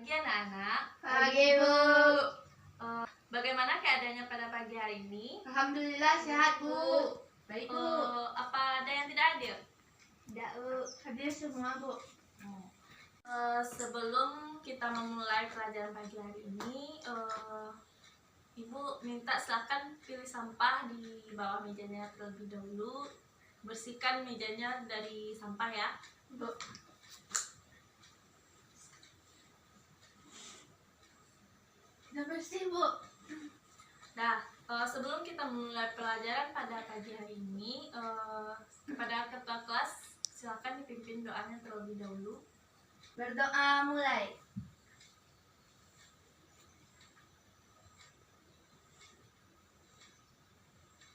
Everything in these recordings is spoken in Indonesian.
pagi anak-anak. Pagi, Bu. Bagaimana keadaannya pada pagi hari ini? Alhamdulillah sehat, Bu. Baik, Bu. Apa ada yang tidak hadir? Tidak, Bu. Hadir semua, Bu. Sebelum kita memulai pelajaran pagi hari ini, Ibu minta silakan pilih sampah di bawah mejanya terlebih dahulu. Bersihkan mejanya dari sampah ya, Bu. Sudah bersih, Bu. Nah, sebelum kita memulai pelajaran pada pagi hari ini, kepada ketua kelas silakan dipimpin doanya terlebih dahulu. Berdoa mulai.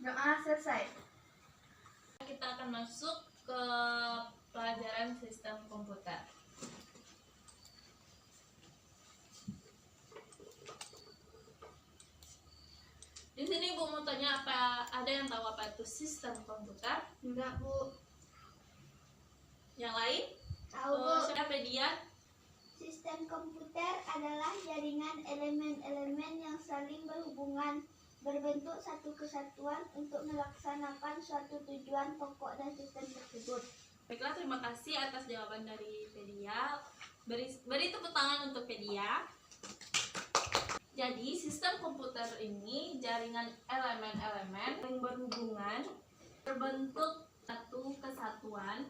Doa selesai. Kita akan masuk ke pelajaran sistem komputer. Di sini Bu mau tanya, apa ada yang tahu apa itu sistem komputer? Enggak, Bu. Yang lain? Tahu, Bu. Siapa dia? Sistem komputer adalah jaringan elemen-elemen yang saling berhubungan, berbentuk satu kesatuan untuk melaksanakan suatu tujuan pokok dan sistem tersebut. Baiklah, terima kasih atas jawaban dari Pedia. Beri tepuk tangan untuk Pedia. Jadi, sistem komputer ini jaringan elemen-elemen yang berhubungan, berbentuk satu kesatuan.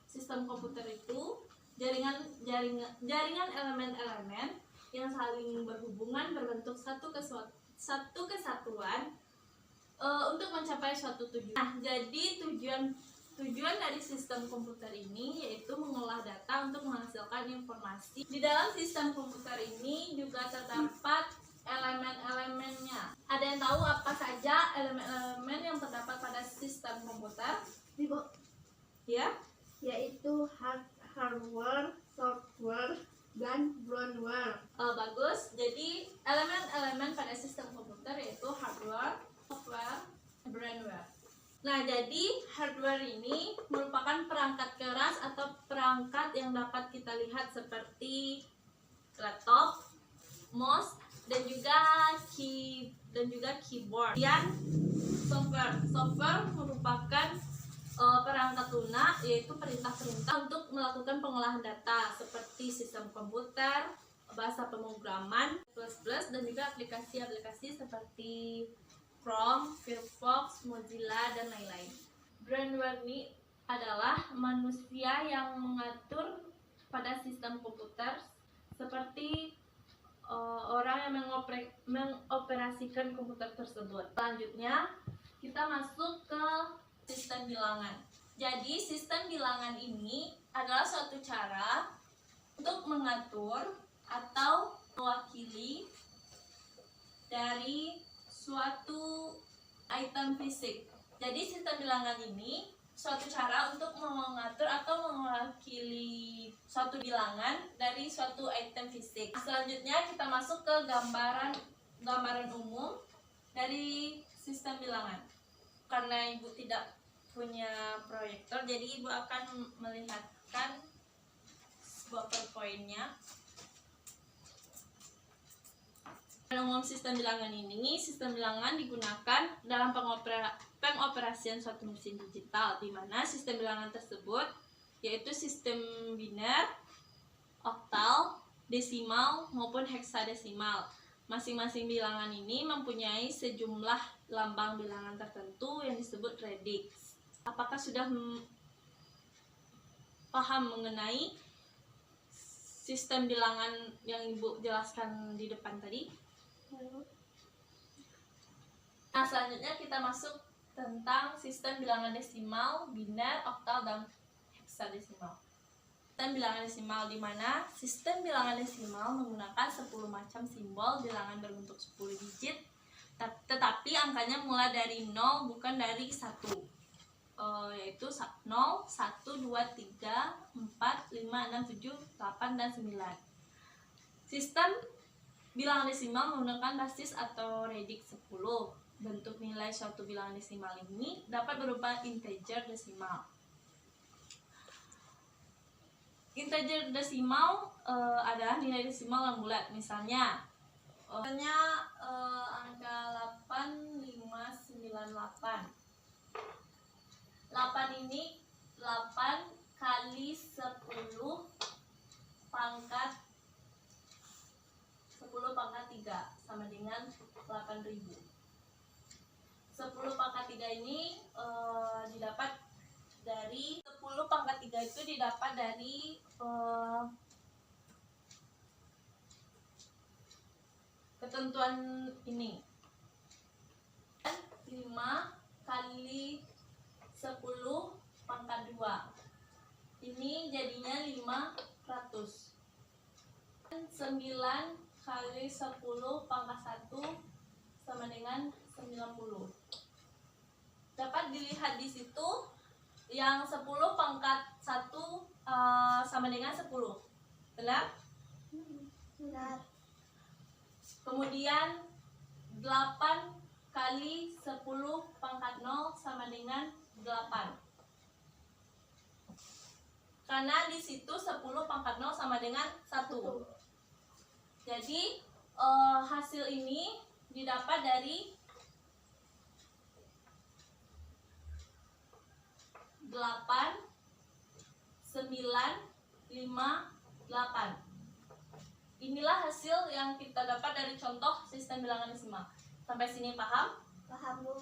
Sistem komputer itu jaringan elemen-elemen yang saling berhubungan, berbentuk satu kesatuan untuk mencapai suatu tujuan. Nah, jadi tujuan dari sistem komputer ini yaitu mengolah data untuk menghasilkan informasi. Di dalam sistem komputer ini juga terdapat elemen-elemennya. Ada yang tahu apa saja elemen-elemen yang terdapat pada sistem komputer? Ibu. Ya? Yaitu hardware, software, dan firmware. Bagus. Jadi elemen-elemen pada sistem komputer yaitu hardware, software, firmware. Nah, jadi hardware ini merupakan perangkat keras atau perangkat yang dapat kita lihat seperti laptop, mouse, dan juga keyboard. Dan software merupakan perangkat lunak, yaitu perintah-perintah untuk melakukan pengolahan data seperti sistem komputer, bahasa pemrograman, dan juga aplikasi-aplikasi seperti Chrome, Firefox, Mozilla, dan lain-lain. Firmware ini adalah manusia yang mengatur pada sistem komputer seperti orang yang mengoperasikan komputer tersebut. Selanjutnya, kita masuk ke sistem bilangan. Jadi, sistem bilangan ini adalah suatu cara untuk mengatur atau mewakili dari suatu item fisik. Jadi sistem bilangan ini suatu cara untuk mengatur atau mewakili suatu bilangan dari suatu item fisik. Selanjutnya kita masuk ke gambaran umum dari sistem bilangan. Karena Ibu tidak punya proyektor, jadi Ibu akan melihatkan sebuah PowerPoint-nya. Umum sistem bilangan ini, sistem bilangan digunakan dalam pengoperasian suatu mesin digital, di mana sistem bilangan tersebut yaitu sistem biner, oktal, desimal maupun heksadesimal. Masing-masing bilangan ini mempunyai sejumlah lambang bilangan tertentu yang disebut radix. Apakah sudah paham mengenai sistem bilangan yang Ibu jelaskan di depan tadi? Nah, selanjutnya kita masuk tentang sistem bilangan desimal, biner, oktal, dan heksadesimal. Sistem bilangan desimal, di mana sistem bilangan desimal menggunakan 10 macam simbol bilangan berbentuk 10 digit, tetapi angkanya mulai dari 0 bukan dari 1, yaitu 0, 1, 2, 3, 4, 5, 6, 7, 8, dan 9. Sistem bilangan desimal menggunakan basis atau radix 10. Bentuk nilai suatu bilangan desimal ini dapat berupa integer desimal. Integer desimal adalah nilai desimal yang bulat. Misalnya angka 8598. 8 ini 8 kali 10 pangkat 3 sama dengan 8000. 10 pangkat 3 ini didapat dari 10 pangkat 3 itu didapat dari ketentuan ini. 5 kali 10 pangkat 2. Ini jadinya 500. 9 kali 10 pangkat 1 sama dengan 90. Dapat dilihat di situ yang 10 pangkat 1 sama dengan 10. Benar? Benar. Kemudian 8 kali 10 pangkat 0 sama dengan 8. Karena di situ 10 pangkat 0 sama dengan 1. Jadi hasil ini didapat dari 8, 9, 5, 8. Inilah hasil yang kita dapat dari contoh sistem bilangan desimal. Sampai sini paham? Paham, Bu.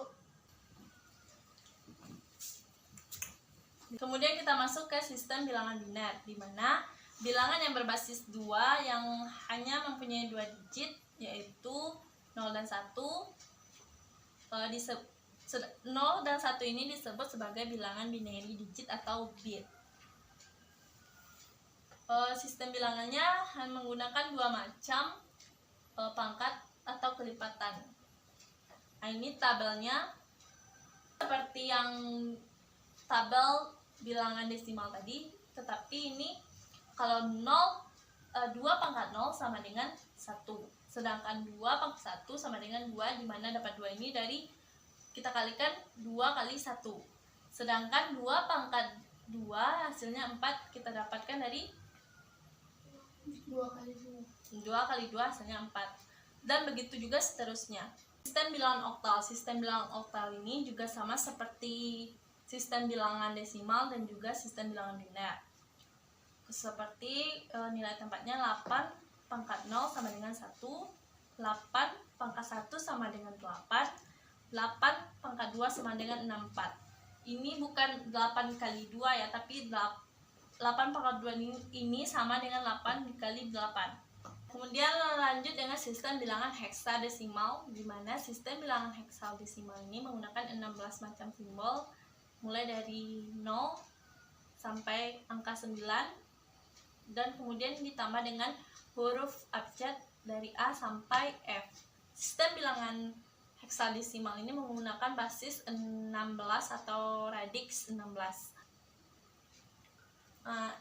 Kemudian kita masuk ke sistem bilangan biner, di mana bilangan yang berbasis 2 yang hanya mempunyai 2 digit, yaitu 0 dan 1. 0 dan 1 ini disebut sebagai bilangan binary digit atau bit. Sistem bilangannya menggunakan 2 macam pangkat atau kelipatan. Nah, ini tabelnya seperti yang tabel bilangan desimal tadi, tetapi ini kalau 2 pangkat 0 sama dengan 1, sedangkan 2 pangkat 1 sama dengan 2, di mana dapat 2 ini dari kita kalikan 2 kali 1, sedangkan 2 pangkat 2 hasilnya 4, kita dapatkan dari 2 kali 2. 2 kali 2 hasilnya 4, dan begitu juga seterusnya. Sistem bilangan oktal. Sistem bilangan oktal ini juga sama seperti sistem bilangan desimal dan juga sistem bilangan biner. Seperti nilai tempatnya 8 pangkat 0 sama dengan 1, 8 pangkat 1 sama dengan 8, 8 pangkat 2 sama dengan 64. Ini bukan 8 kali 2 ya, tapi 8 pangkat 2 ini sama dengan 8 dikali 8. Kemudian lanjut dengan sistem bilangan heksadesimal, di mana sistem bilangan heksadesimal ini menggunakan 16 macam simbol, mulai dari 0 sampai angka 9, dan kemudian ditambah dengan huruf abjad dari A sampai F. Sistem bilangan heksadesimal ini menggunakan basis 16 atau radix 16.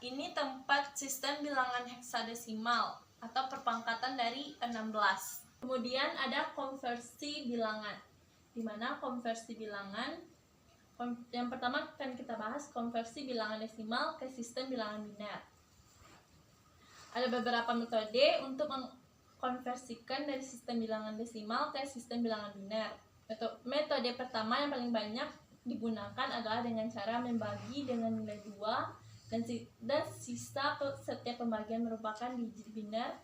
Ini tempat sistem bilangan heksadesimal atau perpangkatan dari 16. Kemudian ada konversi bilangan, di mana konversi bilangan yang pertama akan kita bahas konversi bilangan desimal ke sistem bilangan biner. Ada beberapa metode untuk mengkonversikan dari sistem bilangan desimal ke sistem bilangan biner. Metode pertama yang paling banyak digunakan adalah dengan cara membagi dengan nilai 2 dan sisa setiap pembagian merupakan digit biner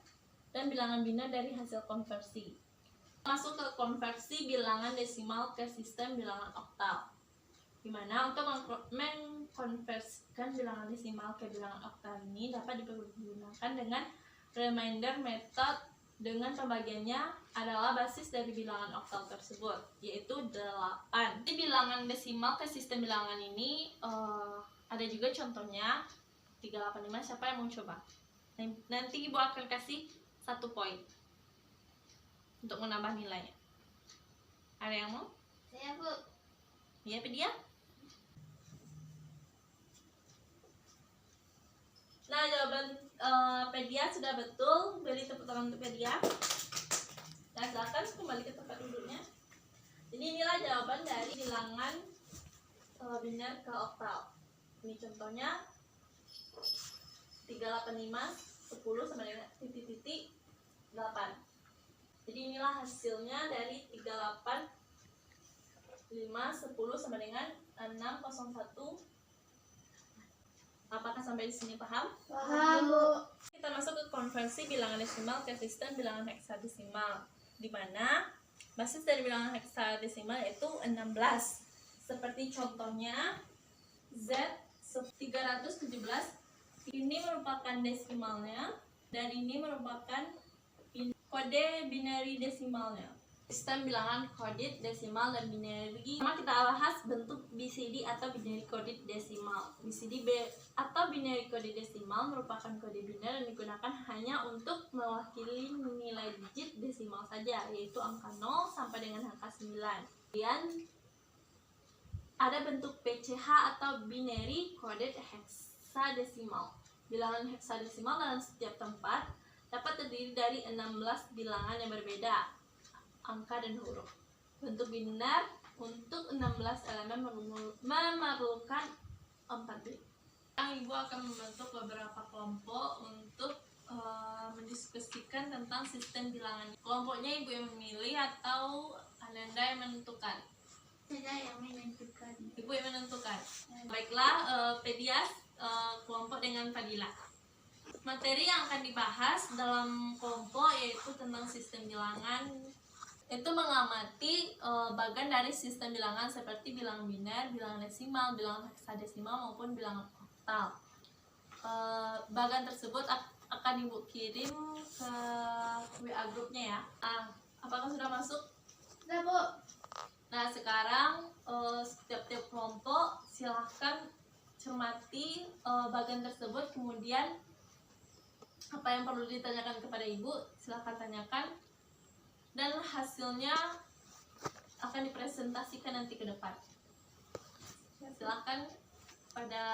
dan bilangan biner dari hasil konversi. Masuk ke konversi bilangan desimal ke sistem bilangan oktal, dimana untuk mengkonversikan bilangan desimal ke bilangan oktal ini dapat digunakan dengan remainder method, dengan pembagiannya adalah basis dari bilangan oktal tersebut, yaitu 8. Di bilangan desimal ke sistem bilangan ini ada juga contohnya 385. Siapa yang mau coba? Nanti Ibu akan kasih 1 poin untuk menambah nilainya. Ada yang mau? Saya, Bu. Iya, Pedia? Nah, jawaban Pedia sudah betul. Beri tepuk tangan untuk Pedia. Nah, silakan kembali ke tempat duduknya. Jadi inilah jawaban dari bilangan biner ke oktal. Ini contohnya 385 10 sama dengan titik-titik 8. Jadi inilah hasilnya dari 385 10 sama dengan 601. Apakah sampai di sini paham? Paham, Bu. Kita masuk ke konversi bilangan desimal ke sistem bilangan heksadesimal, di mana basis dari bilangan heksadesimal yaitu 16. Seperti contohnya Z 317, ini merupakan desimalnya dan ini merupakan kode binary desimalnya. Sistem bilangan coded desimal dan binary. Pertama kita bahas bentuk BCD atau binary coded desimal. BCD atau binary coded desimal merupakan kode biner dan digunakan hanya untuk mewakili nilai digit desimal saja, yaitu angka 0 sampai dengan angka 9. Kemudian ada bentuk PCH atau binary coded hexadesimal. Bilangan hexadesimal dalam setiap tempat dapat terdiri dari 16 bilangan yang berbeda angka dan huruf. Bentuk biner untuk 16 elemen memerlukan 4 bit. Ibu akan membentuk beberapa kelompok untuk mendiskusikan tentang sistem bilangan. Kelompoknya ibu yang memilih atau Ananda yang menentukan? Saya yang menentukan. Ibu yang menentukan. Baiklah, Pedias kelompok dengan Fadila. Materi yang akan dibahas dalam kelompok yaitu tentang sistem bilangan, itu mengamati bagian dari sistem bilangan seperti bilangan biner, bilangan desimal, bilangan heksadesimal maupun bilangan oktal. Bagian tersebut akan ibu kirim ke WA grupnya ya. Apakah sudah masuk? Sudah, Bu. Nah sekarang setiap kelompok silahkan cermati bagian tersebut, kemudian apa yang perlu ditanyakan kepada ibu silahkan tanyakan, dan hasilnya akan dipresentasikan nanti ke depan. Silahkan pada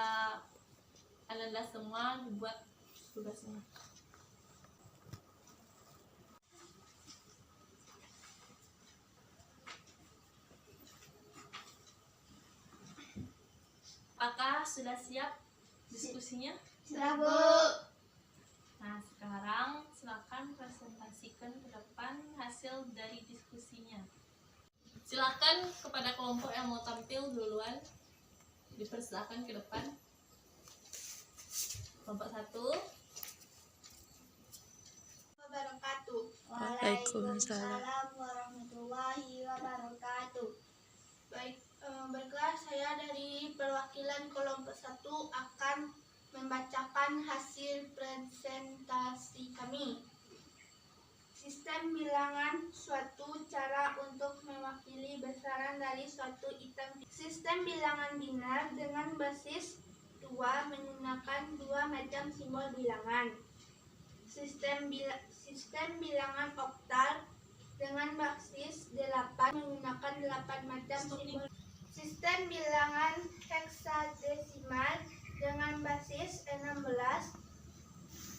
Ananda semua dibuat tugasnya. Apakah sudah siap diskusinya? Sudah, Bu. Nah, sekarang silakan presentasikan ke depan hasil dari diskusinya. Silakan kepada kelompok yang mau tampil duluan, dipersilakan ke depan. Kelompok 1. Wabarakatuh. Waalaikumsalam warahmatullahi wabarakatuh. Baiklah, saya dari perwakilan kelompok 1 akan membacakan hasil presentasi kami. Sistem bilangan suatu cara untuk mewakili besaran dari suatu item. Sistem bilangan biner dengan basis 2 menggunakan 2 macam simbol bilangan. Sistem bilangan oktal dengan basis 8 menggunakan 8 macam simbol. Sistem bilangan heksadesimal dengan basis 16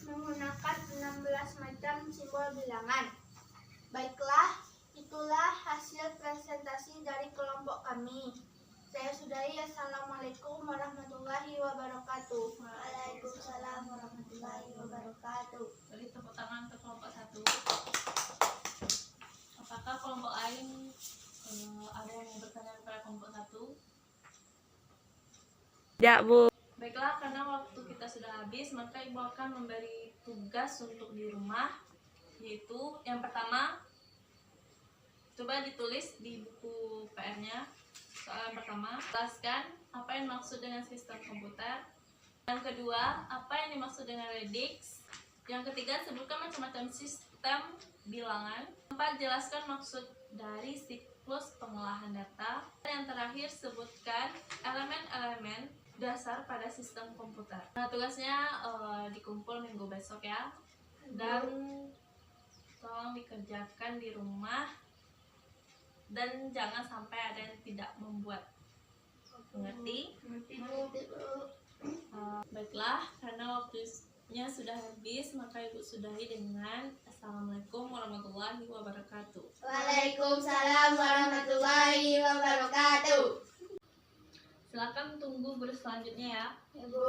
menggunakan 16 macam simbol bilangan. Baiklah, itulah hasil presentasi dari kelompok kami. Saya sudahi. Assalamualaikum warahmatullahi wabarakatuh. Waalaikumsalam warahmatullahi wabarakatuh. Beri tepuk tangan ke kelompok 1. Apakah kelompok lain ada yang mau bertanya kepada kelompok 1? Ya, Bu. Baiklah, karena waktu kita sudah habis, maka ibu akan memberi tugas untuk di rumah, yaitu yang pertama, coba ditulis di buku PR-nya. Soal yang pertama, jelaskan apa yang dimaksud dengan sistem komputer. Yang kedua, apa yang dimaksud dengan radix. Yang ketiga, sebutkan macam-macam sistem bilangan. Keempat, jelaskan maksud dari siklus pengolahan data. Dan yang terakhir, sebutkan elemen-elemen dasar pada sistem komputer. Nah, tugasnya dikumpul minggu besok ya, dan tolong dikerjakan di rumah dan jangan sampai ada yang tidak membuat. Mengerti? Baiklah, karena waktunya sudah habis, maka ibu sudahi dengan Assalamualaikum warahmatullahi wabarakatuh. Waalaikumsalam warahmatullahi wabarakatuh. Silakan tunggu guru selanjutnya ya. Ya, Bu.